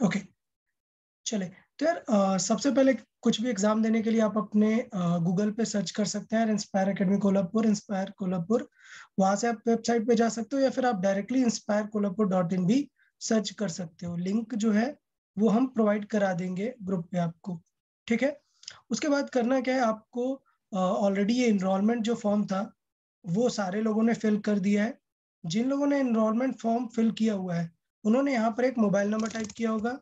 Okay, चले तो यार सबसे पहले कुछ भी एग्जाम देने के लिए आप अपने गूगल पे सर्च कर सकते हैं inspire academy Kolhapur, inspire Kolhapur. वहां से आप वेबसाइट पे जा सकते हो या फिर आप डायरेक्टली inspirekolhapur.in भी सर्च कर सकते हो। लिंक जो है वो हम प्रोवाइड करा देंगे ग्रुप पे आपको, ठीक है। उसके बाद करना क्या है, आपको ऑलरेडी ये इनरोलमेंट जो फॉर्म था वो सारे लोगों ने फिल कर दिया है। जिन लोगों ने इनरोलमेंट फॉर्म फिल किया हुआ है उन्होंने यहाँ पर एक मोबाइल नंबर टाइप किया होगा,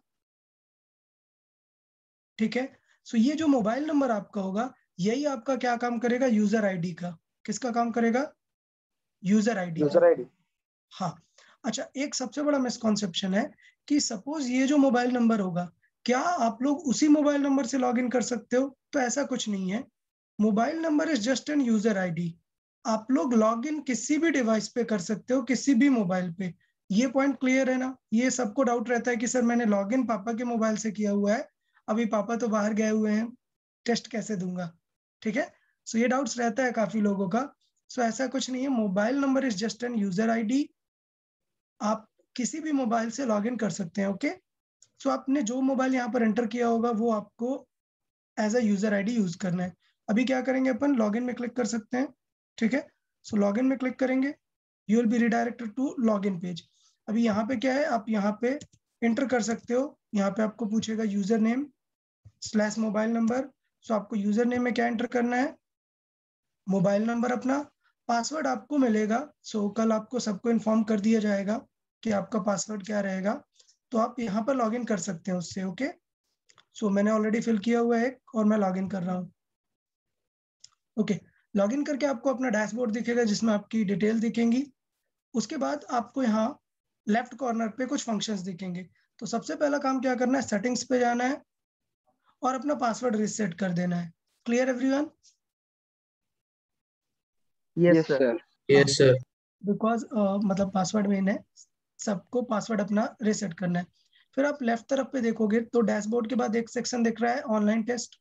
ठीक है। सो ये जो मोबाइल नंबर आपका होगा यही आपका क्या काम करेगा, यूजर आईडी का। किसका काम करेगा, यूजर आईडी का। User ID. हाँ, अच्छा, एक सबसे बड़ा मिसकॉन्सेप्शन है कि सपोज ये जो मोबाइल नंबर होगा, क्या आप लोग उसी मोबाइल नंबर से लॉगिन कर सकते हो? तो ऐसा कुछ नहीं है। Mobile number is just an user ID. आप लोग लॉगिन किसी भी डिवाइस पे कर सकते हो, किसी भी मोबाइल पे। ये पॉइंट क्लियर है ना? ये सबको डाउट रहता है कि सर मैंने लॉगिन पापा के मोबाइल से किया हुआ है, अभी पापा तो बाहर गए हुए हैं, टेस्ट कैसे दूंगा, ठीक है। सो ये डाउट्स रहता है काफी लोगों का। सो ऐसा कुछ नहीं है, mobile number is just an user ID. आप किसी भी मोबाइल से लॉगिन कर सकते हैं, ओके। सो आपने जो मोबाइल यहाँ पर एंटर किया होगा वो आपको as a user ID use करना है। अभी क्या करेंगे, अपन लॉगिन में क्लिक कर सकते हैं, ठीक है। सो लॉगिन में क्लिक करेंगे, you will be redirected to login page. अभी यहाँ पे क्या है, आप यहाँ पे एंटर कर सकते हो। यहाँ पे आपको पूछेगा user name slash mobile number. So आपको यूजर नेम में क्या एंटर करना है, मोबाइल नंबर अपना। पासवर्ड आपको मिलेगा, सो कल आपको सबको इन्फॉर्म कर दिया जाएगा कि आपका पासवर्ड क्या रहेगा। तो आप यहाँ पर लॉगिन कर सकते हैं उससे, ओके। सो मैंने ऑलरेडी फिल किया हुआ है और मैं लॉगिन कर रहा हूँ, ओके। लॉगिन करके आपको अपना डैशबोर्ड दिखेगा जिसमें आपकी डिटेल दिखेंगी। उसके बाद आपको यहाँ लेफ्ट कॉर्नर पे कुछ फंक्शंस दिखेंगे। तो सबसे पहला काम क्या करना है, सेटिंग्स पे जाना है और अपना पासवर्ड रीसेट कर देना है। Clear everyone? Yes sir. Yes sir. Because मतलब पासवर्ड मेन है, सबको पासवर्ड अपना रीसेट करना है। फिर आप लेफ्ट तरफ पे देखोगे तो डैशबोर्ड के बाद एक सेक्शन दिख रहा है ऑनलाइन टेस्ट,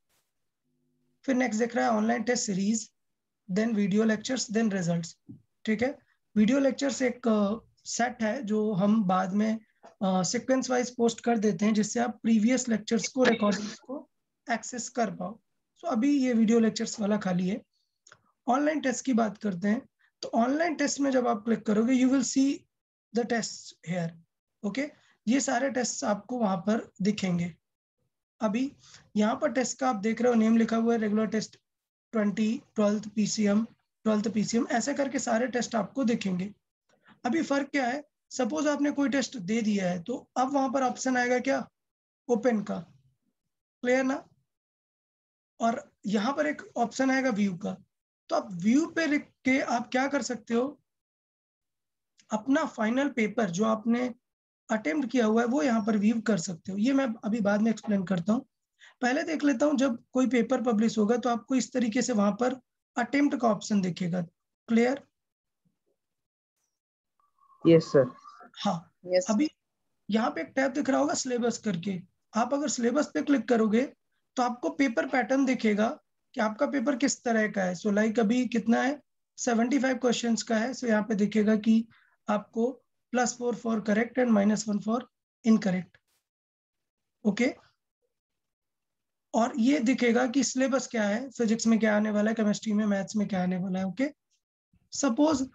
फिर नेक्स्ट दिख रहा है online test series, then video lectures, then results, ठीक है। वीडियो लेक्चर्स एक सेट है जो हम बाद में सीक्वेंस वाइज पोस्ट कर देते हैं जिससे आप प्रीवियस लेक्चर्स को, रिकॉर्डिंग्स को एक्सेस कर पाओ। सो अभी ये वीडियो लेक्चर्स वाला खाली है। ऑनलाइन टेस्ट की बात करते हैं। तो ऑनलाइन टेस्ट में जब आप क्लिक करोगे you will see the test here, okay. ये सारे टेस्ट आपको वहां पर दिखेंगे। अभी यहाँ पर टेस्ट का आप देख रहे हो नेम लिखा हुआ है, regular test 20, 12th PCM, 12th PCM, ऐसे करके सारे टेस्ट आपको दिखेंगे। अभी फर्क क्या है, सपोज आपने कोई टेस्ट दे दिया है तो अब वहां पर ऑप्शन आएगा क्या, ओपन का। क्लियर ना? और यहाँ पर एक ऑप्शन आएगा व्यू का। तो आप व्यू पे लिख के आप क्या कर सकते हो, अपना फाइनल पेपर जो आपने अटेम्प्ट किया हुआ है वो यहाँ पर व्यू कर सकते हो। ये मैं अभी बाद में एक्सप्लेन करता हूँ। पहले देख लेता हूँ, जब कोई पेपर पब्लिश होगा तो आपको इस तरीके से वहां पर अटेम्प्ट का ऑप्शन दिखेगा। क्लियर? Yes sir. हाँ। यस। अभी यहाँ पे एक टैब दिख रहा होगा सिलेबस करके। आप अगर सिलेबस पे क्लिक करोगे तो आपको पेपर पैटर्न दिखेगा कि आपका पेपर किस तरह का है। सो लाइक अभी कितना है, 75 क्वेश्चंस का है। सो यहाँ पे दिखेगा कि आपको +4 for correct and -1 for incorrect, okay. और ये दिखेगा कि सिलेबस क्या है, फिजिक्स में क्या आने वाला है, केमिस्ट्री में, मैथ्स में क्या आने वाला है, ओके। सपोज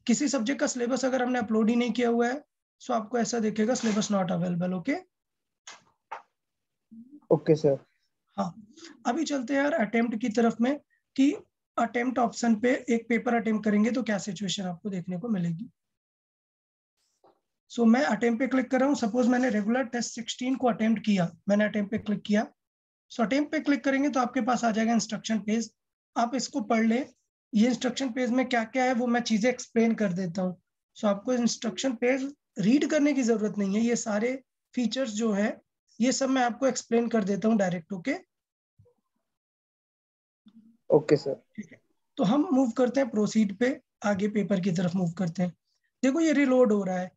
किसी सब्जेक्ट का सिलेबस अगर हमने अपलोड ही नहीं किया हुआ है सो आपको ऐसा दिखेगा, syllabus not available, okay. Okay sir. हाँ, अभी चलते हैं यार अटेम्प्ट की तरफ में कि अटेम्प्ट ऑप्शन पे एक पेपर अटेम्प्ट करेंगे तो क्या सिचुएशन आपको देखने को मिलेगी। सो मैं अटेम्प्ट पे क्लिक कर रहा हूँ। सपोज मैंने रेगुलर टेस्ट 16 को अटेम्प्ट किया, मैंने अटेम्प्ट पे क्लिक किया। सो अटेम्प्ट पे क्लिक करेंगे तो आपके पास आ जाएगा इंस्ट्रक्शन पेज। आप इसको पढ़ लें। ये इंस्ट्रक्शन पेज में क्या क्या है वो मैं चीजें एक्सप्लेन कर देता हूँ। सो आपको इंस्ट्रक्शन पेज रीड करने की जरूरत नहीं है, ये सारे फीचर्स जो है ये सब मैं आपको एक्सप्लेन कर देता हूँ डायरेक्ट, ओके। Okay sir. ठीक है, तो हम मूव करते हैं प्रोसीड पे, आगे पेपर की तरफ मूव करते हैं। देखो ये रिलोड हो रहा है,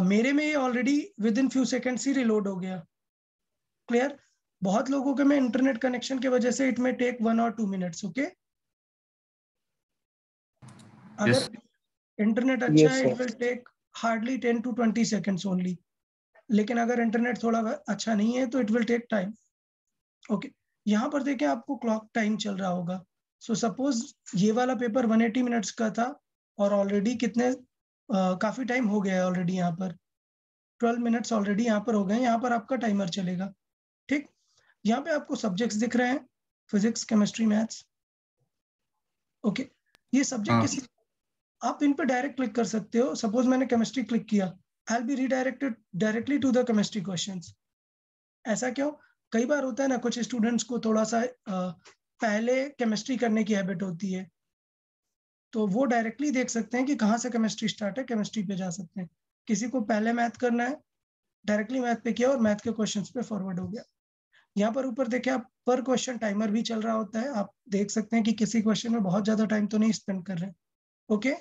मेरे में ये already with in few seconds he reload हो गया। क्लियर? बहुत लोगों के में इंटरनेट कनेक्शन की वजह से इट में टेक 1 or 2 minutes, ओके। अगर इंटरनेट अच्छा यस है it sir. Will take hardly 10 to 20 seconds only. लेकिन अगर इंटरनेट थोड़ा अच्छा नहीं है तो it will take time. Okay, यहाँ पर देखें आपको क्लॉक टाइम चल रहा होगा। सो सपोज ये वाला पेपर 180 मिनट्स का था और ऑलरेडी कितने काफी टाइम हो गया है ऑलरेडी, यहाँ पर 12 मिनट्स ऑलरेडी यहाँ पर हो गए। यहाँ पर आपका टाइमर चलेगा। ठीक, यहाँ पे आपको सब्जेक्ट्स दिख रहे हैं, फिजिक्स, केमिस्ट्री, मैथ्स। ओके, ये सब्जेक्ट किसी, आप इन पे डायरेक्ट क्लिक कर सकते हो। सपोज मैंने केमिस्ट्री क्लिक किया, I will be redirected directly to the chemistry questions. ऐसा क्यों? कई बार होता है ना, कुछ स्टूडेंट्स को थोड़ा सा पहले केमिस्ट्री करने की हैबिट होती है, तो वो डायरेक्टली देख सकते हैं कि कहाँ से केमिस्ट्री स्टार्ट है, केमिस्ट्री पे जा सकते हैं। किसी को पहले मैथ करना है, डायरेक्टली मैथ पे किया और मैथ के क्वेश्चंस पे फॉरवर्ड हो गया। यहाँ पर ऊपर देखिए आप पर क्वेश्चन टाइमर भी चल रहा होता है। आप देख सकते हैं कि किसी क्वेश्चन में बहुत ज्यादा टाइम तो नहीं स्पेंड कर रहे हैं। Okay,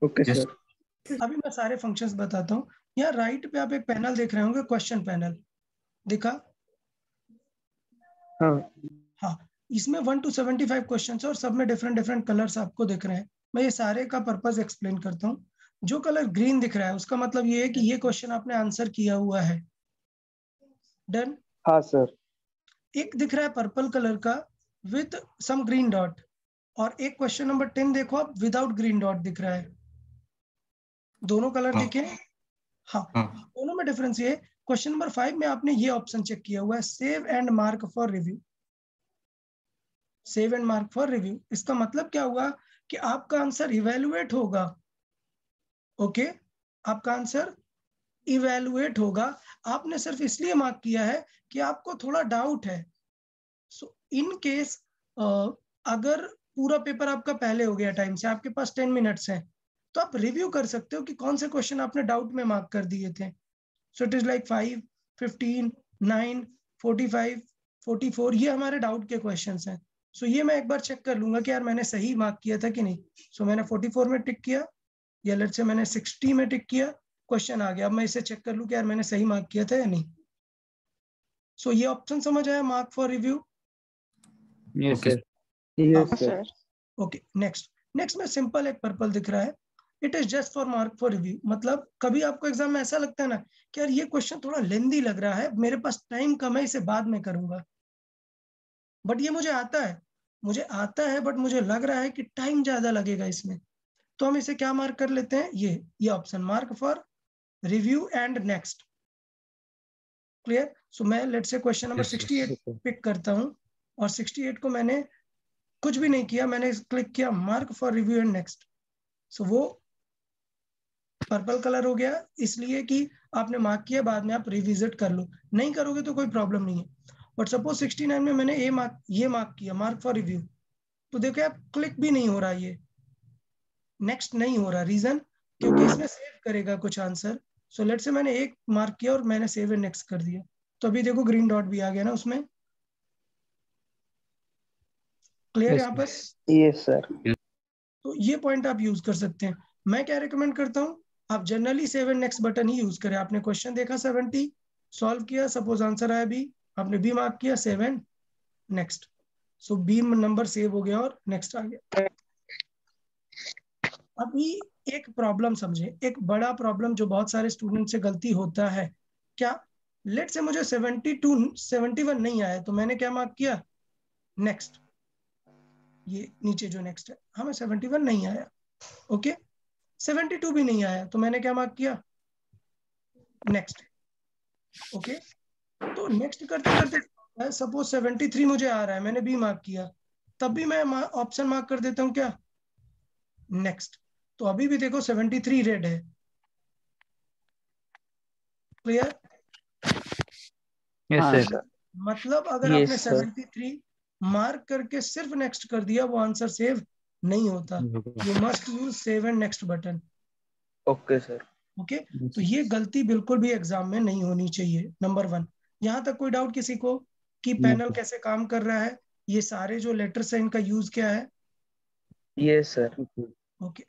okay Yes. सर। अभी मैं सारे फंक्शंस बताता हूँ। यहाँ राइट पे आप एक पैनल देख रहे होंगे, क्वेश्चन पैनल दिखा? हाँ हाँ, इसमें 1 to 75 क्वेश्चन और सब में डिफरेंट डिफरेंट कलर्स आपको दिख रहे हैं। मैं ये सारे का पर्पस एक्सप्लेन करता हूँ। जो कलर ग्रीन दिख रहा है उसका मतलब ये है कि ये क्वेश्चन आपने आंसर किया हुआ है। डन। हाँ सर। एक दिख रहा है पर्पल कलर का विद सम ग्रीन डॉट, और एक क्वेश्चन नंबर 10 देखो आप, विदाउट ग्रीन डॉट दिख रहा है। दोनों कलर हाँ। दिखे? हाँ, हाँ। दोनों में डिफरेंस ये, क्वेश्चन नंबर 5 में आपने ये ऑप्शन चेक किया हुआ है, save and mark for review. Save and mark for review, इसका मतलब क्या हुआ कि आपका आंसर इवेलुएट होगा। ओके, आपका आंसर इवेलुएट होगा। आपने सिर्फ इसलिए मार्क किया है कि आपको थोड़ा डाउट है। सो इन केस अगर पूरा पेपर आपका पहले हो गया टाइम से, आपके पास 10 मिनट्स हैं, तो आप रिव्यू कर सकते हो कि कौन से क्वेश्चन आपने डाउट में मार्क कर दिए थे। सो इट इज लाइक 5, 15, 9, 45, 44, ये हमारे डाउट के क्वेश्चंस हैं। सो ये मैं एक बार चेक कर लूंगा कि यार मैंने सही मार्क किया था कि नहीं। सो मैंने 44 में टिक किया, या लेट्स से मैंने 60 में टिक किया, क्वेश्चन आ गया। अब मैं इसे चेक कर लूं कि यार मैंने सही मार्क किया था या नहीं। सो ये ऑप्शन समझ आया, mark for review? Yes Okay. Sir. Yes sir. Okay, next. Next में सिंपल एक पर्पल दिख रहा है, it is just for mark for review. मतलब कभी आपको एग्जाम में ऐसा लगता है ना कि यार ये क्वेश्चन थोड़ा लेंदी लग रहा है, मेरे पास टाइम कम है, इसे बाद में करूंगा, बट ये मुझे आता है बट मुझे लग रहा है कि टाइम ज्यादा लगेगा इसमें, तो हम इसे क्या मार्क कर लेते हैं, ये option, mark for review and next. Clear? So मैं let's say question number Yes, yes. 68 pick करता हूँ, और 68 को मैंने कुछ भी नहीं किया, मैंने क्लिक किया mark for review and next. So वो पर्पल कलर हो गया, इसलिए कि आपने मार्क किया, बाद में आप रिविजिट कर लो, नहीं करोगे तो कोई प्रॉब्लम नहीं है। बट सपोज 69 में मैंने ये मार्क किया, मार्क फॉर रिव्यू, तो देखो आप क्लिक भी नहीं हो रहा, ये नेक्स्ट नहीं हो रहा। रीजन, क्योंकि इसमें सेव करेगा कुछ आंसर। सो लेट से मैंने एक मार्क किया और मैंने सेव एंड नेक्स्ट कर दिया, तो अभी देखो ग्रीन डॉट भी आ गया ना उसमें। क्लियर यहाँ पर? Yes sir. तो ये पॉइंट आप यूज कर सकते हैं। मैं क्या रिकमेंड करता हूँ, आप generally save and next button ही यूज करें। आपने क्वेश्चन देखा 70, सॉल्व किया, सपोज आंसर आया बी, आपने बी मार्क किया, save and next. So B number save हो गया और नेक्स्ट आ गया। अभी एक प्रॉब्लम समझे, एक बड़ा प्रॉब्लम जो बहुत सारे स्टूडेंट से गलती होता है। क्या? लेट से मुझे 72, 71 नहीं आया, तो मैंने क्या मार्क किया, नेक्स्ट। ये नीचे जो नेक्स्ट है, हमें 71 नहीं आया, ओके। 72 भी नहीं आया, तो मैंने क्या मार्क किया, नेक्स्ट। ओके, तो नेक्स्ट करते करते सपोज 73 मुझे आ रहा है, मैंने बी मार्क किया, तब भी मैं ऑप्शन मार्क कर देता हूँ क्या, नेक्स्ट। तो अभी भी देखो 73 रेड है। क्लियर? Yes sir. मतलब अगर Yes, आपने sir. 73 मार्क करके सिर्फ नेक्स्ट कर दिया, वो आंसर सेव नहीं होता। You must use save and next button. Okay sir. Okay, तो ये गलती बिल्कुल भी एग्जाम में नहीं होनी चाहिए, नंबर 1। यहाँ तक कोई डाउट किसी को कि पैनल कैसे काम कर रहा है, ये सारे जो लेटर्स हैं इनका यूज क्या है? Yes sir. ओके,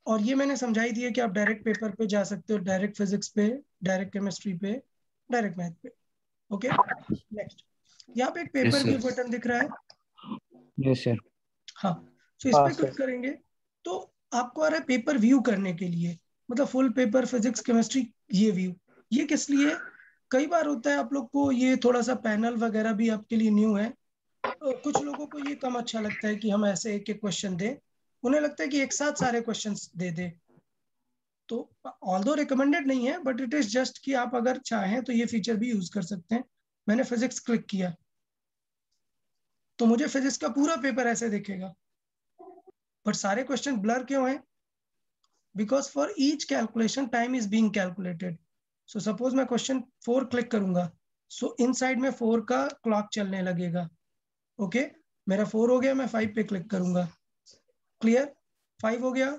और ये मैंने समझाई दिया कि आप डायरेक्ट पेपर पे जा सकते हो, डायरेक्ट फिजिक्स पे, डायरेक्ट केमिस्ट्री पे, डायरेक्ट मैथ पे। Okay, next. यहाँ पे एक Yes, paper sir. View button दिख रहा है। Yes, sir. हाँ, तो इस हाँ पे क्लिक सर। करेंगे तो आपको आ रहा है पेपर व्यू करने के लिए। मतलब फुल पेपर फिजिक्स केमिस्ट्री ये व्यू। ये किस लिए? कई बार होता है आप लोग को ये थोड़ा सा पैनल वगैरह भी आपके लिए न्यू है। कुछ लोगों को ये कम अच्छा लगता है कि हम ऐसे एक एक क्वेश्चन दें, उन्हें लगता है कि एक साथ सारे क्वेश्चंस दे दे। तो ऑल्दो रिकमेंडेड नहीं है, बट इट इज जस्ट कि आप अगर चाहें तो ये फीचर भी यूज कर सकते हैं। मैंने फिजिक्स क्लिक किया तो मुझे फिजिक्स का पूरा पेपर ऐसे दिखेगा, बट सारे क्वेश्चन ब्लर क्यों हैं? Because for each calculation time is being calculated. So suppose मैं क्वेश्चन 4 क्लिक करूंगा, सो इनसाइड में 4 का क्लॉक चलने लगेगा। ओके, मेरा 4 हो गया, मैं 5 पे क्लिक करूंगा, क्लियर? 5 हो गया,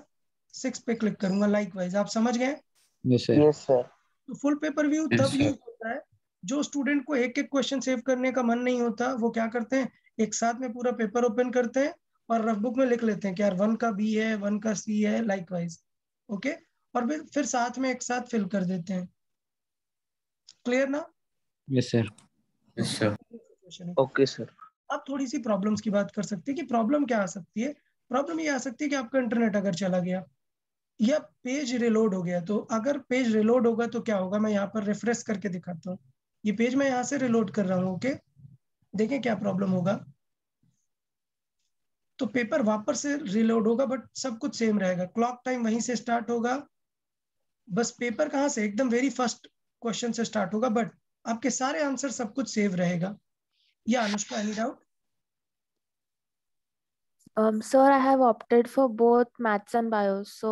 6 पे क्लिक करूंगा, लाइकवाइज। आप समझ गए? Yes, sir. Yes sir. तो फुल पेपर व्यू Yes, तब sir. यूज होता है जो स्टूडेंट को एक एक क्वेश्चन सेव करने का मन नहीं होता। वो क्या करते हैं, एक साथ में पूरा पेपर ओपन करते हैं और रफ बुक में लिख लेते हैं कि यार 1 का बी है, 1 का सी है, लाइकवाइज। ओके, और फिर साथ में एक साथ फिल कर देते हैं। क्लियर ना? Yes, sir. Yes, sir. Situation है। Okay sir. अब थोड़ी सी प्रॉब्लम्स की बात कर सकते हैं कि प्रॉब्लम क्या आ सकती है। प्रॉब्लम ये आ सकती है कि आपका इंटरनेट अगर चला गया या पेज रिलोड हो गया। तो अगर पेज रिलोड होगा तो क्या होगा, मैं यहाँ पर रिफ्रेश करके दिखाता हूँ। ये पेज मैं यहाँ से रिलोड कर रहा हूँ। ओके, देखें क्या प्रॉब्लम होगा। तो पेपर वापस से रिलोड होगा, बट सब कुछ सेम रहेगा, क्लॉक टाइम वहीं से स्टार्ट होगा। बस पेपर कहाँ से, एकदम वेरी फर्स्ट क्वेश्चन से स्टार्ट होगा, बट आपके सारे आंसर सब कुछ सेव रहेगा। या Anushka, any doubt? Sir, I have opted for both maths and bio. So,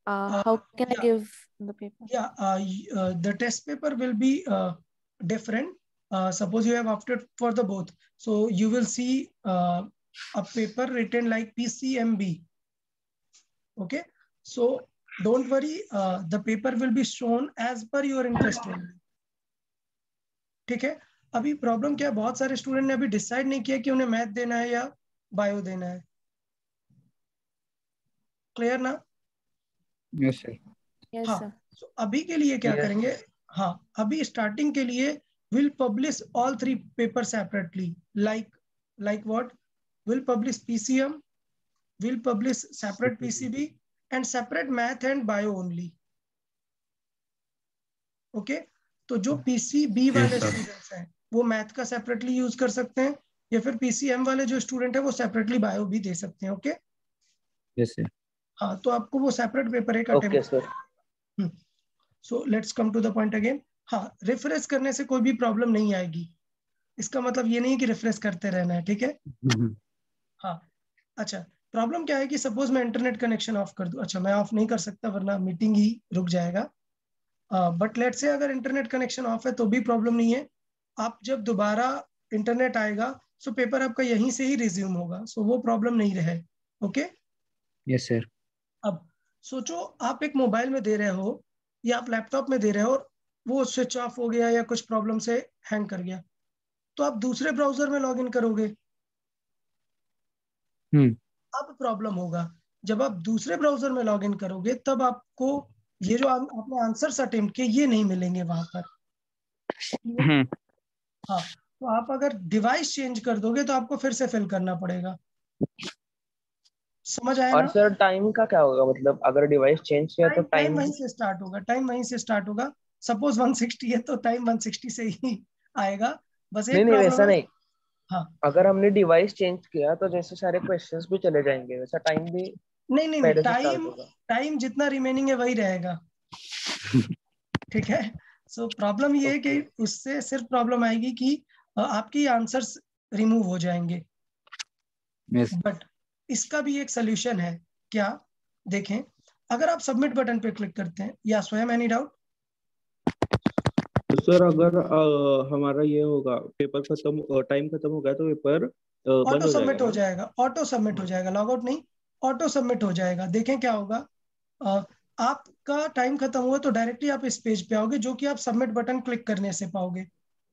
how can I Yeah. give the paper? Yeah, the test paper will be different. Suppose you have opted for the both, so you will see a paper written like PCMB. Okay, so don't worry, the paper will be shown as per your interest only. ठीक है? अभी problem क्या है, बहुत सारे student ने अभी decide नहीं किया कि उन्हें मैथ देना है या बायो देना है। क्लियर ना? Yes, sir. Yes, हाँ, sir. तो अभी के लिए क्या Yes. करेंगे, हाँ अभी स्टार्टिंग के लिए will publish all 3 paper separately. Like what? Will publish PCM, will publish separate PCB and separate math and bio only. Okay, तो जो पीसीबी वाले स्टूडेंट्स हैं वो मैथ का सेपरेटली यूज कर सकते हैं, या फिर पीसीएम वाले जो स्टूडेंट है वो सेपरेटली बायो भी दे सकते हैं। Okay, Yes, sir. हाँ तो आपको वो सेपरेट पेपर एक okay attempt. Sir. So let's come to the point again. हाँ, रिफ्रेश करने से कोई भी प्रॉब्लम नहीं आएगी। इसका मतलब ये नहीं है कि रिफ्रेश करते रहना है, ठीक है? हाँ, अच्छा, प्रॉब्लम क्या है कि सपोज मैं इंटरनेट कनेक्शन ऑफ कर दूं। अच्छा, मैं ऑफ नहीं कर सकता वरना मीटिंग ही रुक जाएगा। बट लेट्स से अगर इंटरनेट कनेक्शन ऑफ है तो भी प्रॉब्लम नहीं है। आप जब दोबारा इंटरनेट आएगा सो पेपर आपका यहीं से ही रिज्यूम होगा, सो वो प्रॉब्लम नहीं रहे। Okay, Yes, sir. अब सोचो आप एक मोबाइल में दे रहे हो या आप लैपटॉप में दे रहे हो और वो स्विच ऑफ हो गया या कुछ प्रॉब्लम से हैंग कर गया, तो आप दूसरे ब्राउजर में लॉग इन करोगे। अब प्रॉब्लम होगा जब आप दूसरे ब्राउजर में लॉग इन करोगे, तब आपको ये जो आपने आंसर्स अटेम्प्ट किए ये नहीं मिलेंगे वहां पर। हाँ, तो आप अगर डिवाइस चेंज कर दोगे तो आपको फिर से फिल करना पड़ेगा। समझ आया और ना? सर टाइम का क्या होगा, मतलब अगर डिवाइस चेंज किया तो टाइम टाइम? वहीं से स्टार्ट होगा, टाइम वहीं से स्टार्ट होगा। सपोज 160 है तो टाइम 160 से ही आएगा। बस नहीं एक नहीं, प्रॉब्लम वैसा है। नहीं। हाँ, अगर हमने डिवाइस चेंज किया तो जैसे सारे क्वेश्चंस भी चले जाएंगे, वैसा टाइम भी नहीं नहीं नहीं, पहले से स्टार्ट टाइम होगा? टाइम जितना रिमेनिंग है वही रहेगा। ठीक है, सो प्रॉब्लम ये है कि उससे सिर्फ प्रॉब्लम आएगी कि आपके आंसर्स रिमूव हो जाएंगे। Yes. बट इसका भी एक सोल्यूशन है। क्या? देखें, अगर आप सबमिट बटन पे क्लिक करते हैं, या स्वयं एनी डाउट? सर अगर हमारा ये होगा पेपर खत्म, टाइम खत्म हो गया तो पेपर बंद ऑटो हो सबमिट जाएगा हो ना? जाएगा, ऑटो सबमिट हो जाएगा, लॉग आउट नहीं, ऑटो सबमिट हो जाएगा। देखें क्या होगा, आपका टाइम खत्म हुआ तो डायरेक्टली आप इस पेज पे आओगे जो कि आप सबमिट बटन क्लिक करने से पाओगे।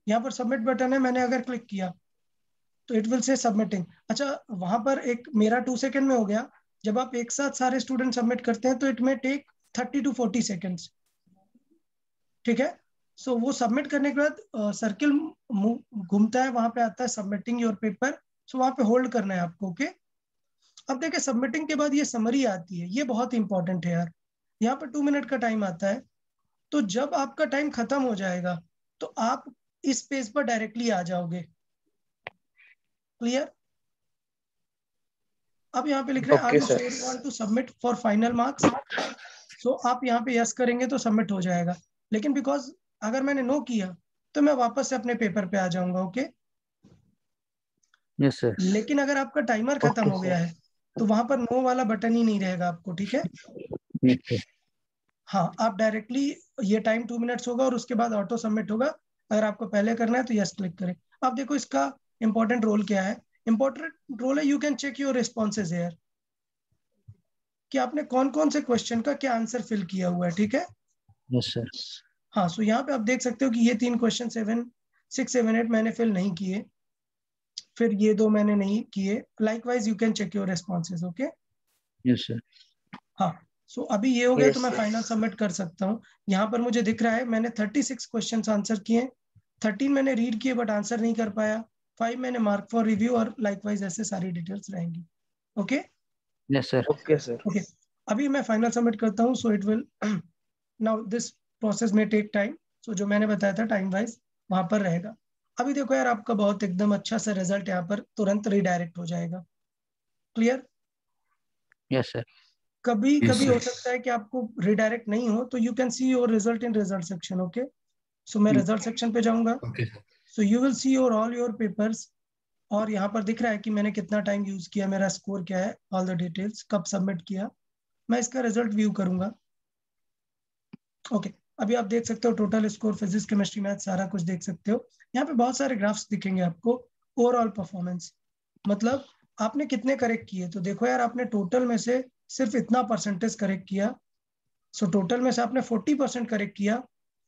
यहाँ पर सबमिट बटन है, मैंने अगर क्लिक किया तो इट विल से सबमिटिंग। अच्छा, वहां पर एक मेरा 2 सेकंड में हो गया। जब आप एक साथ सारे स्टूडेंट सबमिट करते हैं तो इट में टेक 30 to 40 सेकेंड्स। ठीक है, सो वो सबमिट करने के बाद सर्किल घूमता है, वहां पे आता है सबमिटिंग योर पेपर। सो वहां पे होल्ड करना है आपको। ओके, अब देखिए सबमिटिंग के बाद ये समरी आती है, ये बहुत इंपॉर्टेंट है यार। यहाँ पर 2 मिनट का टाइम आता है। तो जब आपका टाइम खत्म हो जाएगा तो आप इस पेज पर डायरेक्टली आ जाओगे। क्लियर? अब यहाँ पे लिख रहे हैं are okay you sir. Sure you want to submit for final marks? So आप यहाँ पे यस करेंगे तो सबमिट हो जाएगा, लेकिन बिकॉज अगर मैंने नो किया तो मैं वापस से अपने पेपर पे आ जाऊंगा। ओके? Yes sir. लेकिन अगर आपका टाइमर खत्म ओके हो गया सर। है तो वहां पर नो वाला बटन ही नहीं रहेगा आपको। ठीक है? Yes sir. हाँ, आप डायरेक्टली ये टाइम 2 मिनट्स होगा और उसके बाद ऑटो सबमिट होगा। अगर आपको पहले करना है तो यस क्लिक करें। अब देखो इसका इंपॉर्टेंट रोल क्या है। इंपॉर्टेंट रोल है, you can check your responses here, कि आपने कौन कौन से क्वेश्चन का क्या आंसर फिल किया हुआ है। ठीक है? Yes sir. हाँ, सो यहाँ पे आप देख सकते हो कि ये 3 क्वेश्चन 7, 6, 7, 8 मैंने फिल नहीं किए, फिर ये 2 मैंने नहीं किए। Likewise you can check your responses. Okay? Yes sir. हाँ, सो अभी ये हो गया तो Yes, मैं sir. फाइनल सबमिट कर सकता हूँ। यहाँ पर मुझे दिख रहा है मैंने 36 क्वेश्चन आंसर किए, 13 मैंने रीड किए बट आंसर नहीं कर पाया, 5 मैंने मार्क फॉर रिव्यू, और लाइकवाइज ऐसे सारी डिटेल्स रहेंगी। Okay? Yes sir. Okay sir. Okay, अभी मैं फाइनल सबमिट करता हूँ। So it will now this process में टेक टाइम। सो जो मैंने बताया था टाइम वाइज वहां पर रहेगा। अभी देखो यार, आपका बहुत एकदम अच्छा सा रिजल्ट यहाँ पर तुरंत रिडायरेक्ट हो जाएगा। क्लियर? Yes sir. कभी Yes, कभी sir. हो सकता है कि आपको रिडायरेक्ट नहीं हो, तो you can see your result in result section. Okay? So मैं रिजल्ट सेक्शन पे जाऊंगा। Okay sir. So you will see your all your papers, और यहाँ पर दिख रहा है कि मैंने कितना टाइम यूज किया, मेरा स्कोर क्या है, ऑल द डिटेल्स, कब सबमिट किया। मैं इसका रिजल्ट व्यू करूंगा। ओके, अभी आप देख सकते हो total score, physics, chemistry, math, सारा कुछ देख सकते हो। यहाँ पे बहुत सारे ग्राफ्स दिखेंगे आपको। ओवरऑल परफॉर्मेंस मतलब आपने कितने करेक्ट किए। तो देखो यार, आपने टोटल में से सिर्फ इतना परसेंटेज करेक्ट किया। सो टोटल में से आपने 40% करेक्ट किया,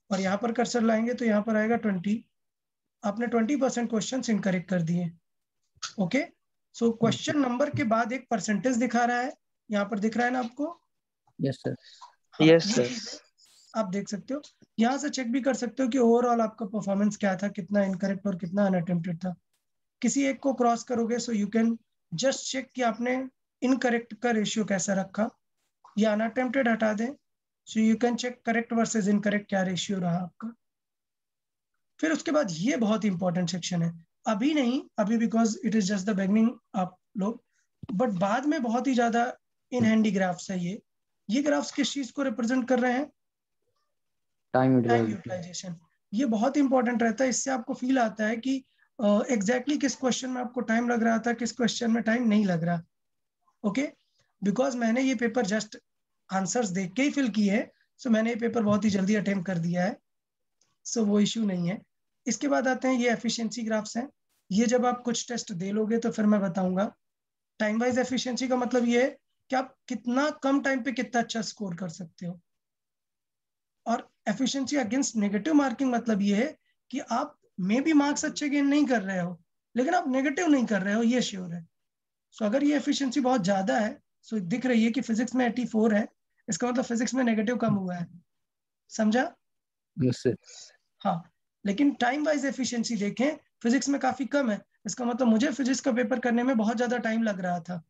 और यहाँ पर कर्सर लाएंगे तो यहाँ पर आएगा 20। आपने 20% क्वेश्चन इनकरेक्ट कर दिए। ओके? सो क्वेश्चन नंबर के बाद एक परसेंटेज दिखा रहा है, यहाँ पर दिख रहा है ना आपको? Yes sir. हाँ, Yes, ये sir. चीज़ आप देख सकते हो। यहाँ से चेक भी कर सकते हो कि ओवरऑल आपका परफॉर्मेंस क्या था, कितना इनकरेक्ट और कितना अनअटेम्प्टेड था। किसी एक को क्रॉस करोगे so you can just check कि आपने इनकरेक्ट का रेशियो कैसा रखा, या अनअटेम्प्टेड हटा दें, so you can check correct versus incorrect क्या रेशियो रहा आपका। फिर उसके बाद ये बहुत इंपॉर्टेंट सेक्शन है, अभी नहीं, अभी because it is just the beginning आप लोग, बट बाद में बहुत ही ज्यादा इन हैंडी ग्राफ्स है ये ग्राफ्स किस चीज को रिप्रेजेंट कर रहे हैं? Time time utilisation. यूटिलाइजेशन। ये बहुत इंपॉर्टेंट रहता है, इससे आपको फील आता है कि एग्जैक्टली किस क्वेश्चन में आपको टाइम लग रहा था, किस क्वेश्चन में टाइम नहीं लग रहा। ओके? बिकॉज मैंने ये पेपर जस्ट आंसर्स देख के ही फिल किए है, सो मैंने ये पेपर बहुत ही जल्दी अटेम्प्ट कर दिया है, सो वो इश्यू नहीं है। इसके बाद आते हैं ये एफिशिएंसी ग्राफ्स हैं। ये जब आप कुछ टेस्ट दे लोगे तो फिर मैं बताऊंगा। टाइम वाइज एफिशिएंसी का मतलब ये है कि आप कितना कम टाइम पे कितना अच्छा स्कोर कर सकते हो, और एफिशिएंसी अगेंस्ट नेगेटिव मार्किंग मतलब ये है कि आप मे भी मार्क्स अच्छे गेन नहीं कर रहे हो, लेकिन आप नेगेटिव नहीं कर रहे हो, ये श्योर है। सो अगर ये एफिशिएंसी बहुत ज्यादा है, सो दिख रही है कि फिजिक्स में 84 है, इसका मतलब फिजिक्स में नेगेटिव कम हुआ है। समझा? Yes sir. हाँ, लेकिन टाइम वाइज एफिशिएंसी देखें, फिजिक्स में काफी कम है, इसका मतलब मुझे फिजिक्स का पेपर करने में बहुत ज्यादा टाइम लग रहा था।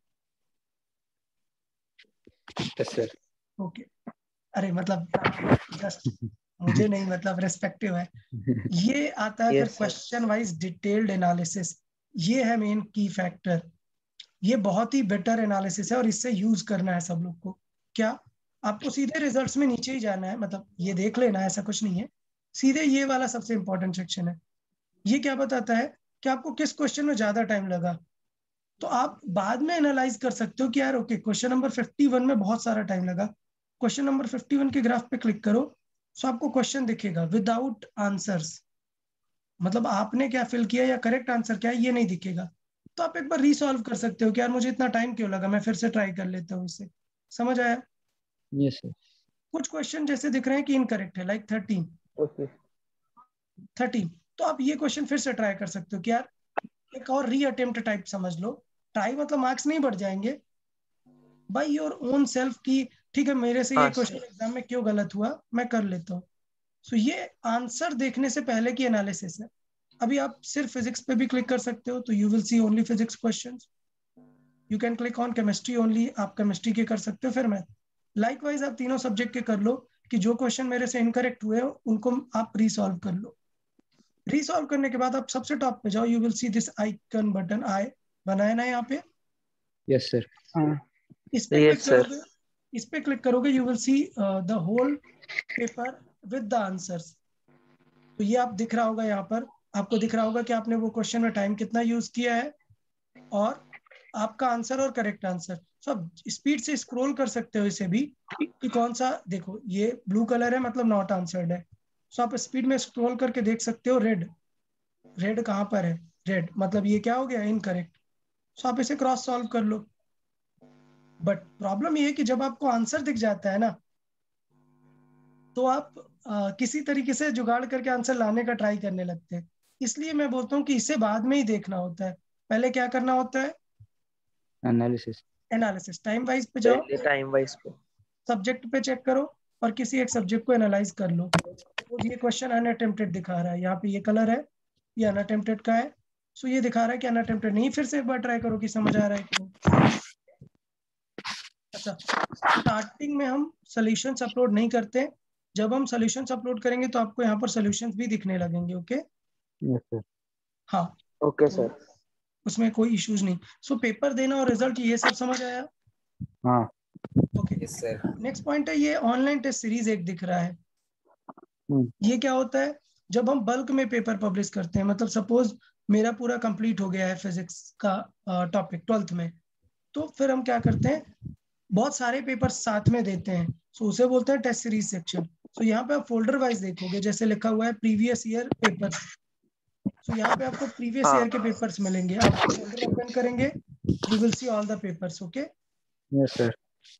Yes sir. ओके, अरे मतलब जस्ट मुझे नहीं, मतलब रेस्पेक्टिव है। ये आता है फिर Yes, sir. Question wise detailed analysis. ये है मेन की फैक्टर। ये बहुत ही बेटर एनालिसिस है और इससे यूज करना है सब लोग को। क्या आपको सीधे रिजल्ट्स में नीचे ही जाना है, मतलब ये देख लेना है, ऐसा कुछ नहीं है। सीधे ये वाला सबसे इंपॉर्टेंट सेक्शन है। ये क्या बताता है कि आपको किस क्वेश्चन में ज्यादा टाइम लगा, तो आप बाद में एनालाइज कर सकते हो कि यार ओके, क्वेश्चन नंबर 51 में बहुत सारा टाइम लगा। क्वेश्चन नंबर 51 के ग्राफ पे क्लिक करो, सो आपको क्वेश्चन दिखेगा विदाउट आंसर्स, मतलब आपने क्या फिल किया या करेक्ट आंसर क्या है ये नहीं दिखेगा। तो आप एक बार रीसॉल्व कर सकते हो कि यार मुझे इतना टाइम क्यों लगा, मैं फिर से ट्राई कर लेता हूँ इसे। समझ आया? Yes sir. कुछ क्वेश्चन जैसे दिख रहे हैं कि इनकरेक्ट है, लाइक 13, तो आप ये क्वेश्चन फिर से ट्राई कर सकते हो कि यार एक और री अटेम्प्ट टाइप समझ लो। ट्राई मतलब मार्क्स नहीं बढ़ जाएंगे, बाय योर ओन सेल्फ की ठीक है मेरे से ये हाँ क्वेश्चन सर। एग्जाम में क्यों गलत हुआ, मैं कर लेता हूँ। सो ये आंसर देखने से पहले की एनालिसिस है। अभी आप सिर्फ फिजिक्स पे भी क्लिक कर सकते हो, तो you will C only physics questions. You can click on chemistry only, आप केमिस्ट्री के कर सकते हो फिर मैथ। लाइकवाइज आप तीनों सब्जेक्ट के कर लो कि जो क्वेश्चन मेरे से इनकरेक्ट हुए उनको आप रीसॉल्व कर लो। रीसॉल्व करने के बाद आप सबसे टॉप पे जाओ, you will see this icon button I बना है ना यहाँ पे, यस सर। इस पे Yes, क्लिक sir. करोगे, इस पे क्लिक करोगे you will see the whole paper with the answers. तो ये आप दिख रहा होगा, यहाँ पर आपको दिख रहा होगा कि आपने वो क्वेश्चन में टाइम कितना यूज किया है और आपका आंसर और करेक्ट आंसर। सो आप स्पीड से स्क्रॉल कर सकते हो इसे भी कि कौन सा, देखो ये ब्लू कलर है मतलब नॉट आंसर्ड है। सो आप स्पीड में स्क्रॉल करके देख सकते हो रेड, रेड कहाँ पर है, रेड मतलब ये क्या हो गया, इनकरेक्ट। सो आप इसे क्रॉस सॉल्व कर लो। बट प्रॉब्लम ये है कि जब आपको आंसर दिख जाता है ना, तो आप किसी तरीके से जुगाड़ करके आंसर लाने का ट्राई करने लगते हैं। इसलिए मैं बोलता हूँ कि इसे बाद में ही देखना होता है, पहले क्या करना होता है, एनालिसिस। एनालिसिस। टाइम वाइज पे जाओ, पहले टाइम वाइज पे। सब्जेक्ट पे चेक करो और किसी एक सब्जेक्ट को एनालाइज कर लो। ये क्वेश्चन अनअटेम्प्टेड दिखा रहा है, यहाँ पे ये कलर है, ये अनअटेम्प्टेड का है। सो ये दिखा रहा है कि अनअटेम्प्टेड नहीं। फिर से एक बार ट्राई करो कि समझ आ रहा है कि नहीं। अच्छा, स्टार्टिंग में हम सॉल्यूशंस अपलोड नहीं करते, जब हम सॉल्यूशंस अपलोड करेंगे तो आपको यहाँ पर सॉल्यूशंस भी दिखने लगेंगे। Okay yes sir. हाँ, ओके तो सर। उसमें कोई इश्यूज नहीं। सो पेपर देना और रिजल्ट ये सब समझ आया। हाँ। Okay, yes sir. Next point है ये ऑनलाइन टेस्ट सीरीज एक दिख रहा है। ये क्या होता है, जब हम बल्क में पेपर पब्लिश करते हैं, मतलब सपोज मेरा पूरा कंप्लीट हो गया है फिजिक्स का टॉपिक 12th में, तो फिर हम क्या करते हैं, बहुत सारे पेपर साथ में देते हैं। सो उसे बोलते हैं टेस्ट सीरीज सेक्शन। सो यहाँ पे आप फोल्डर वाइज देखोगे, जैसे लिखा हुआ है प्रीवियस ईयर पेपर्स। सो यहाँ पे आपको प्रीवियस हाँ। ईयर के पेपर्स मिलेंगे। आप फोल्डर ओपन करेंगे, you will see all the papers. Okay yes sir.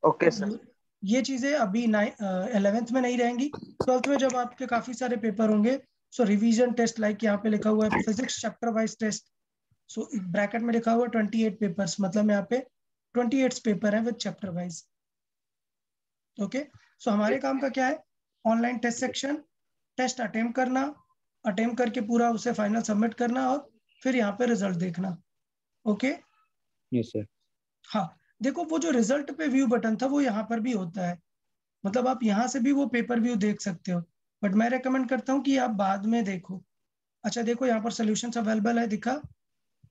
Okay sir. ये चीजें अभी 11th में नहीं रहेंगी। 12th में जब आपके काफी सारे पेपर होंगे, सो रिवीजन टेस्ट, लाइक यहाँ पे लिखा हुआ है physics chapter wise test. So bracket में लिखा हुआ है 28 पेपर्स, मतलब यहाँ पे 28 पेपर है with chapter wise. Okay, so हमारे काम का क्या है, online test section, test attempt करना, अटेम्प्ट करके पूरा उसे फाइनल सबमिट करना और फिर यहाँ पे रिजल्ट देखना। Okay yes sir. हाँ, देखो वो जो रिजल्ट पे व्यू बटन था वो यहाँ पर भी होता है, मतलब आप यहाँ से भी वो पेपर व्यू देख सकते हो, बट मैं रेकमेंड करता हूँ कि आप बाद में देखो। अच्छा देखो यहाँ पर सॉल्यूशंस अवेलेबल है, दिखा।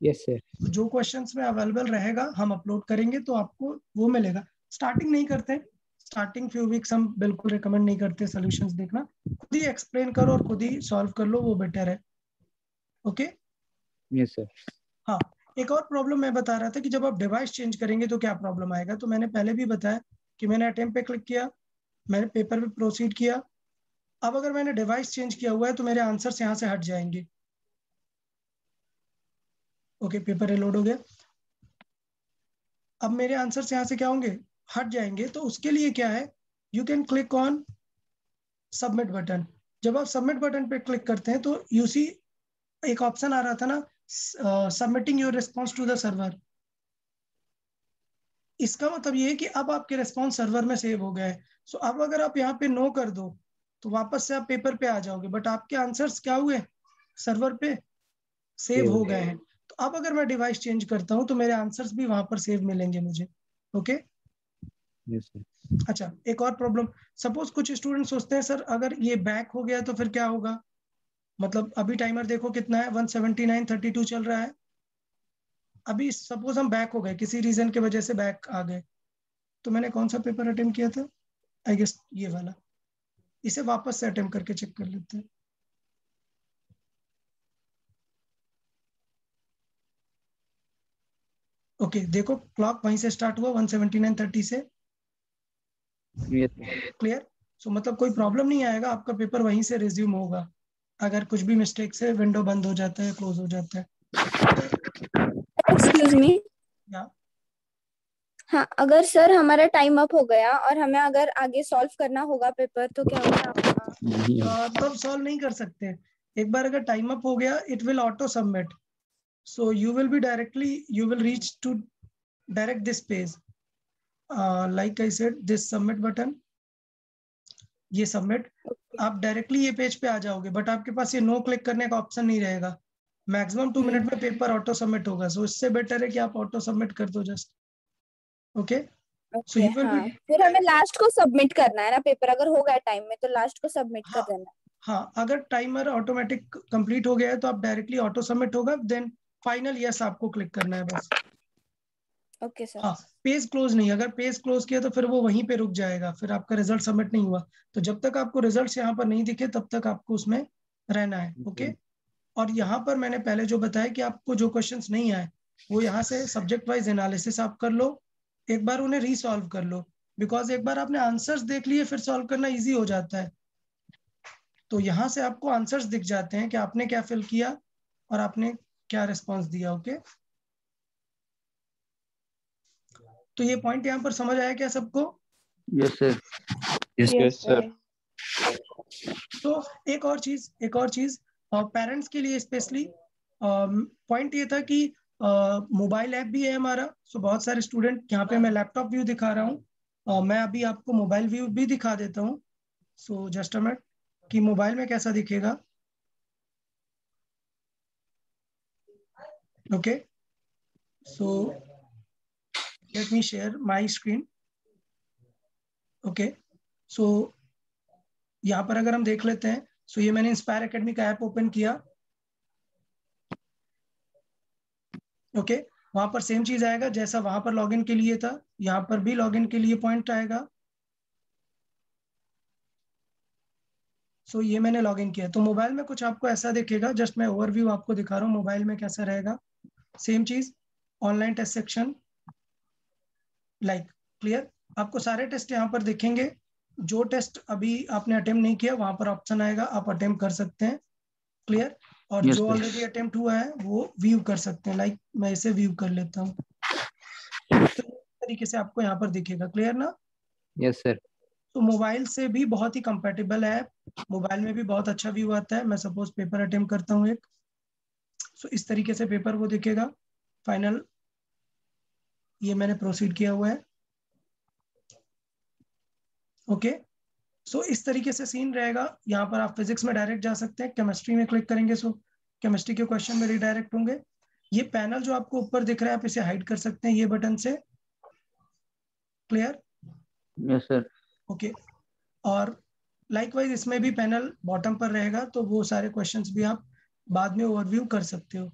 Yes sir. जो क्वेश्चंस में अवेलेबल रहेगा हम अपलोड करेंगे तो आपको वो मिलेगा। स्टार्टिंग नहीं करते, स्टार्टिंग फ्यू वीक्स हम बिल्कुल रिकमेंड नहीं करते सॉल्यूशंस देखना, खुद ही एक्सप्लेन करो और खुद ही सॉल्व कर लो, वो बेटर है। Okay yes sir. हाँ, एक और प्रॉब्लम मैं बता रहा था कि जब आप डिवाइस चेंज करेंगे तो क्या प्रॉब्लम आएगा। तो मैंने पहले भी बताया कि मैंने अटेम्प्ट पे क्लिक किया, मैंने पेपर पे प्रोसीड किया। अब अगर मैंने डिवाइस चेंज किया हुआ है तो मेरे आंसर्स यहाँ से हट जाएंगे। ओके, पेपर रिलोड हो गया। अब मेरे आंसर्स यहाँ से क्या होंगे, हट जाएंगे। तो उसके लिए क्या है, you can click on submit button. जब आप सबमिट बटन पे क्लिक करते हैं तो यू सी एक ऑप्शन आ रहा था ना, submitting your response to the server. इसका मतलब ये है कि अब आपके रिस्पॉन्स सर्वर में सेव हो गया है। सो अब अगर आप यहाँ पे नो कर दो तो वापस से आप पेपर पे आ जाओगे, बट आपके आंसर्स क्या हुए, सर्वर पे सेव हो गए हैं। तो अब अगर मैं डिवाइस चेंज करता हूँ तो मेरे आंसर्स भी वहां पर सेव मिलेंगे मुझे। Okay yes sir. अच्छा, एक और प्रॉब्लम, सपोज कुछ स्टूडेंट सोचते हैं सर अगर ये बैक हो गया तो फिर क्या होगा, मतलब अभी टाइमर देखो कितना है, 179:32 चल रहा है। अभी सपोज हम बैक हो गए, किसी रीजन की वजह से बैक आ गए, तो मैंने कौन सा पेपर अटेम्प्ट किया था, आई गेस ये वाला। इसे वापस से अटेम्प्ट करके चेक कर लेते हैं। ओके देखो क्लॉक वहीं से स्टार्ट हुआ 179:30 से। यस क्लियर, सो मतलब कोई प्रॉब्लम नहीं आएगा, आपका पेपर वहीं से रिज्यूम होगा। अगर कुछ भी मिस्टेक से विंडो बंद हो जाता है, क्लोज हो जाता है। एक्सक्यूज मी, या हाँ अगर सर हमारा टाइम अप हो गया और हमें अगर आगे सॉल्व करना होगा पेपर तो क्या होगा? तब सॉल्व नहीं कर सकते। एक बार अगर टाइम अप हो गया it will auto submit, so you will be directly, you will reach to direct this page, like I said this submit button, ये सबमिट, आप डायरेक्टली ये पेज पे आ जाओगे, बट आपके पास ये नो क्लिक करने का ऑप्शन नहीं रहेगा। मैक्सिमम 2 मिनट में पेपर ऑटो सबमिट होगा, सो इससे बेटर है कि आप ऑटो सबमिट कर दो just. Okay So you will हाँ, be फिर हमें लास्ट को सबमिट करना है ना पेपर, अगर हो गया टाइम में तो लास्ट को सबमिट कर हाँ देना। हाँ, अगर टाइमर ऑटोमेटिक कंप्लीट हो गया है तो आप डायरेक्टली ऑटो सबमिट होगा, देन फाइनल यस आपको क्लिक करना है बस। Okay sir. हाँ, पेज क्लोज नहीं, अगर पेज क्लोज किया तो फिर वो वहीं पे रुक जाएगा, फिर आपका रिजल्ट सबमिट नहीं हुआ। तो जब तक आपको रिजल्ट्स यहाँ पर नहीं दिखे तब तक आपको उसमें रहना है। ओके, और यहाँ पर मैंने पहले जो बताया कि आपको जो क्वेश्चंस नहीं आए वो यहाँ से सब्जेक्ट वाइज एनालिसिस आप कर लो, एक बार उन्हें रीसॉल्व कर लो, बिकॉज एक बार आपने आंसर्स देख लिए फिर सॉल्व करना इजी हो जाता है। तो यहाँ से आपको आंसर्स दिख जाते हैं कि आपने क्या फिल किया और आपने क्या रिस्पॉन्स दिया। ओके, तो ये पॉइंट यहाँ पर समझ आया क्या सबको? Yes sir. Yes sir. तो एक और चीज पेरेंट्स के लिए स्पेशली पॉइंट ये था कि मोबाइल ऐप भी है हमारा। सो बहुत सारे स्टूडेंट, यहाँ पे मैं लैपटॉप व्यू दिखा रहा हूँ, मैं अभी आपको मोबाइल व्यू भी दिखा देता हूँ। सो जस्ट अ मिनट कि मोबाइल में कैसा दिखेगा। Okay, so let me share my screen. Okay, so यहाँ पर अगर हम देख लेते हैं, सो ये मैंने इंस्पायर एकेडमी का ऐप ओपन किया। ओके, वहां पर सेम चीज आएगा जैसा वहां पर लॉगिन के लिए था, यहाँ पर भी लॉगिन के लिए पॉइंट आएगा। सो ये मैंने लॉगिन किया, तो मोबाइल में कुछ आपको ऐसा दिखेगा। जस्ट मैं ओवरव्यू आपको दिखा रहा हूँ मोबाइल में कैसा रहेगा। सेम चीज, online test section, like clear, आपको सारे टेस्ट यहाँ पर दिखेंगे। जो टेस्ट अभी आपने अटेम्प्ट नहीं किया वहां पर ऑप्शन आएगा, आप अटेम्प्ट कर सकते हैं। क्लियर, और Yes, जो sir. ऑलरेडी अटेम्प्ट हुआ है वो व्यू कर सकते हैं। लाइक मैं इसे व्यू कर लेता हूँ, तो इस तरीके से आपको यहाँ पर दिखेगा। क्लियर ना? Yes sir. तो मोबाइल से भी बहुत ही कंपेटेबल है, मोबाइल में भी बहुत अच्छा व्यू आता है। मैं सपोज पेपर अटेम्प्ट करता हूँ एक, सो इस तरीके से पेपर वो दिखेगा फाइनल। ये मैंने प्रोसीड किया हुआ है। ओके, सो इस तरीके से सीन रहेगा। यहाँ पर आप फिजिक्स में डायरेक्ट जा सकते हैं, केमिस्ट्री में क्लिक करेंगे सो केमिस्ट्री के क्वेश्चन में रिडायरेक्ट होंगे। ये पैनल जो आपको ऊपर दिख रहा है आप इसे हाइड कर सकते हैं ये बटन से। क्लियर? Yes sir. ओके, और लाइकवाइज इसमें भी पैनल बॉटम पर रहेगा, तो वो सारे क्वेश्चंस भी आप बाद में ओवरव्यू कर सकते हो।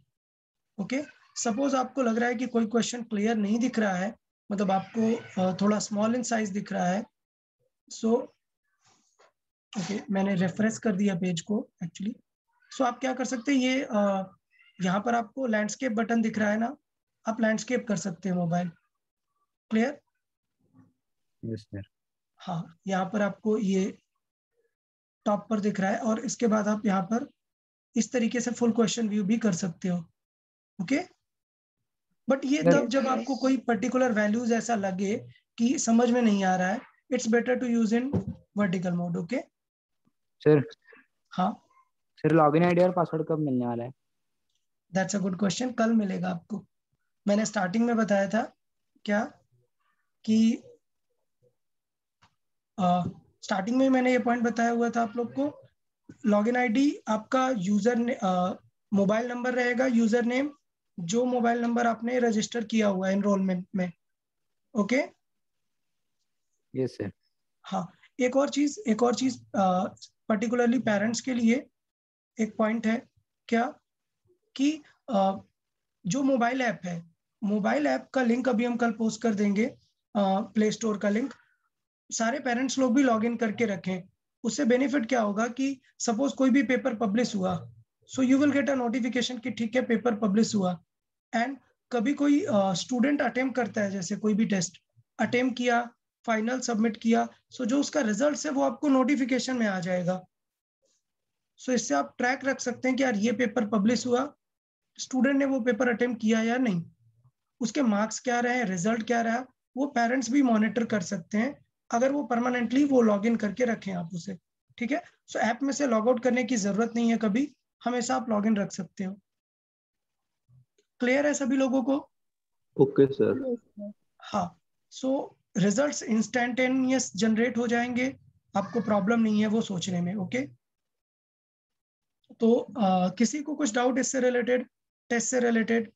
ओके, सपोज आपको लग रहा है कि कोई क्वेश्चन क्लियर नहीं दिख रहा है, मतलब आपको थोड़ा स्मॉल इन साइज दिख रहा है, सो ओके मैंने रेफरेंस कर दिया पेज को एक्चुअली। सो आप क्या कर सकते हैं, ये यहाँ पर आपको लैंडस्केप बटन दिख रहा है ना, आप लैंडस्केप कर सकते हैं मोबाइल। क्लियर? Yes sir. हाँ, यहाँ पर आपको ये टॉप पर दिख रहा है, और इसके बाद आप यहाँ पर इस तरीके से फुल क्वेश्चन व्यू भी कर सकते हो। ओके, बट ये तब जब आपको कोई पर्टिकुलर वैल्यूज ऐसा लगे कि समझ में नहीं आ रहा है, it's better to use in vertical mode. Okay sir. हाँ, सर लॉगिन आईडी और पासवर्ड कब मिलने वाला है? That's a good question. कल मिलेगा आपको। मैंने स्टार्टिंग में बताया था क्या कि स्टार्टिंग में मैंने ये पॉइंट बताया हुआ था आप लोग को, लॉगिन आईडी आपका यूजर ने मोबाइल नंबर रहेगा, यूजर नेम जो मोबाइल नंबर आपने रजिस्टर किया हुआ है एनरोलमेंट में। Okay yes sir. हाँ, एक और चीज पर्टिकुलरली पेरेंट्स के लिए एक पॉइंट है क्या कि जो मोबाइल ऐप है, मोबाइल ऐप का लिंक अभी हम कल पोस्ट कर देंगे, प्ले स्टोर का लिंक। सारे पेरेंट्स लोग भी लॉगिन करके रखें। उससे बेनिफिट क्या होगा कि सपोज कोई भी पेपर पब्लिश हुआ, सो you will get a notification कि ठीक है पेपर पब्लिश हुआ। एंड कभी कोई स्टूडेंट अटेम्प्ट करता है, जैसे कोई भी टेस्ट अटेम्प्ट किया, फाइनल सबमिट किया, सो जो उसका रिजल्ट है वो आपको नोटिफिकेशन में आ जाएगा। सो इससे आप ट्रैक रख सकते हैं कि यार ये पेपर पब्लिश हुआ, स्टूडेंट ने वो पेपर अटेम्प्ट किया या नहीं, उसके मार्क्स क्या रहे, रिजल्ट क्या रहा, वो पेरेंट्स भी मॉनिटर कर सकते हैं अगर वो परमानेंटली वो लॉगिन करके रखें आप उसे। ठीक है, सो ऐप में से लॉग आउट करने की जरूरत नहीं है कभी, हमेशा आप लॉगिन रख सकते हो। क्लियर है सभी लोगों को? Okay sir. हाँ, सो रिजल्ट्स इंस्टेंटेनियस जनरेट हो जाएंगे, आपको प्रॉब्लम नहीं है वो सोचने में। ओके, तो किसी को कुछ डाउट इससे रिलेटेड, टेस्ट से रिलेटेड,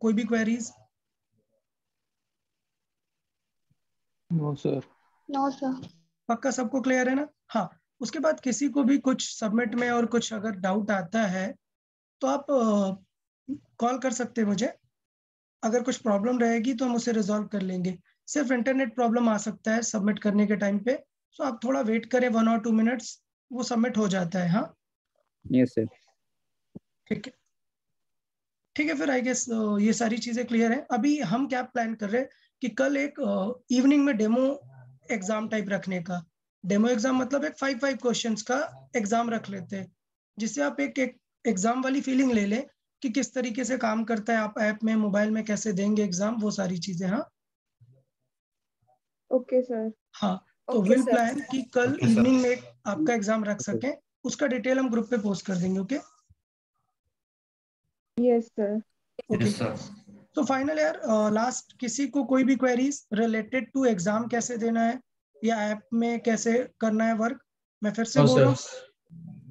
कोई भी queries? No sir. No sir. पक्का सबको क्लियर है ना? हाँ, उसके बाद किसी को भी कुछ सबमिट में और कुछ अगर डाउट आता है तो आप कॉल कर सकते हैं मुझे। अगर कुछ प्रॉब्लम रहेगी तो हम उसे रिजॉल्व कर लेंगे। सिर्फ इंटरनेट प्रॉब्लम आ सकता है सबमिट करने के टाइम पे, तो आप थोड़ा वेट करें 1 और 2 मिनट्स, वो सबमिट हो जाता है। हाँ यस सर। ठीक है, ठीक है। फिर आई गेस ये सारी चीजें क्लियर है। अभी हम क्या प्लान कर रहे हैं कि कल एक इवनिंग में डेमो एग्जाम टाइप रखने का। डेमो एग्जाम मतलब एक 5 क्वेश्चंस का एग्जाम रख लेते हैं, जिससे आप एक एग्जाम वाली फीलिंग ले लें कि किस तरीके से काम करता है, आप ऐप में मोबाइल में कैसे देंगे एग्जाम, वो सारी चीजें। हाँ ओके सर। हाँ, तो ओके विल सर। प्लान कि कल इवनिंग में आपका एग्जाम रख सकें। उसका डिटेल हम ग्रुप पे पोस्ट कर देंगे। Okay yes sir. ओके तो फाइनल यार, लास्ट किसी को कोई भी क्वेरीज रिलेटेड टू एग्जाम कैसे देना है या ऐप में कैसे करना है वर्क? मैं फिर से बोल रहा हूँ,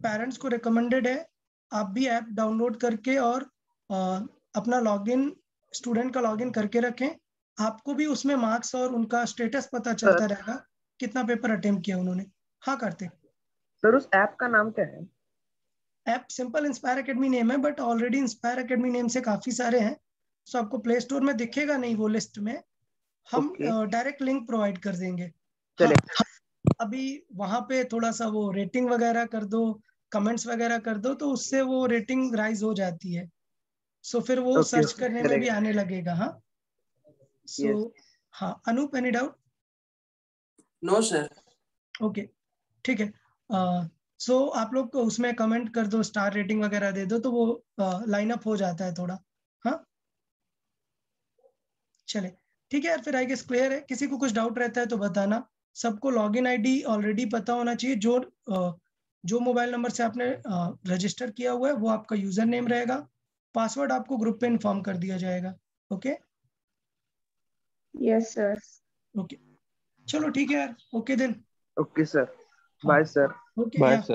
पेरेंट्स को रिकमेंडेड है आप भी ऐप डाउनलोड करके और अपना लॉगिन, स्टूडेंट का लॉगिन करके रखें। आपको भी उसमें मार्क्स और उनका स्टेटस पता चलता रहेगा, कितना पेपर अटेम्प्ट किया उन्होंने। हाँ कार्तिक। सर उस ऐप का नाम क्या है? App simple Inspire Academy name है, but already Inspire Academy name से काफी सारे हैं, सो आपको प्ले स्टोर में दिखेगा नहीं वो लिस्ट में। हम ओके डायरेक्ट लिंक प्रोवाइड कर देंगे। हाँ, चले। अभी वहां पे थोड़ा सा वो रेटिंग वगैरह कर दो, कमेंट्स वगैरह कर दो, तो उससे वो रेटिंग राइज हो जाती है। सो फिर वो ओके सर्च ओके करने में भी चलेगा। आने लगेगा। हाँ सो यस। हाँ, Anoop any doubt? No sir. Okay ठीक है। सो आप लोग को उसमें कमेंट कर दो, स्टार रेटिंग वगैरह दे दो, तो वो लाइन अप हो जाता है थोड़ा। हाँ चले ठीक है यार, फिर आई गेस क्लियर है। किसी को कुछ डाउट रहता है तो बताना। सबको लॉगिन आईडी ऑलरेडी पता होना चाहिए। जो मोबाइल नंबर से आपने रजिस्टर किया हुआ है वो आपका यूजर नेम रहेगा। पासवर्ड आपको ग्रुप पे इन्फॉर्म कर दिया जाएगा। Okay yes sir. ओके चलो ठीक है यार। Okay then. Okay sir. हाँ बाय सर। ओके बाय या सर।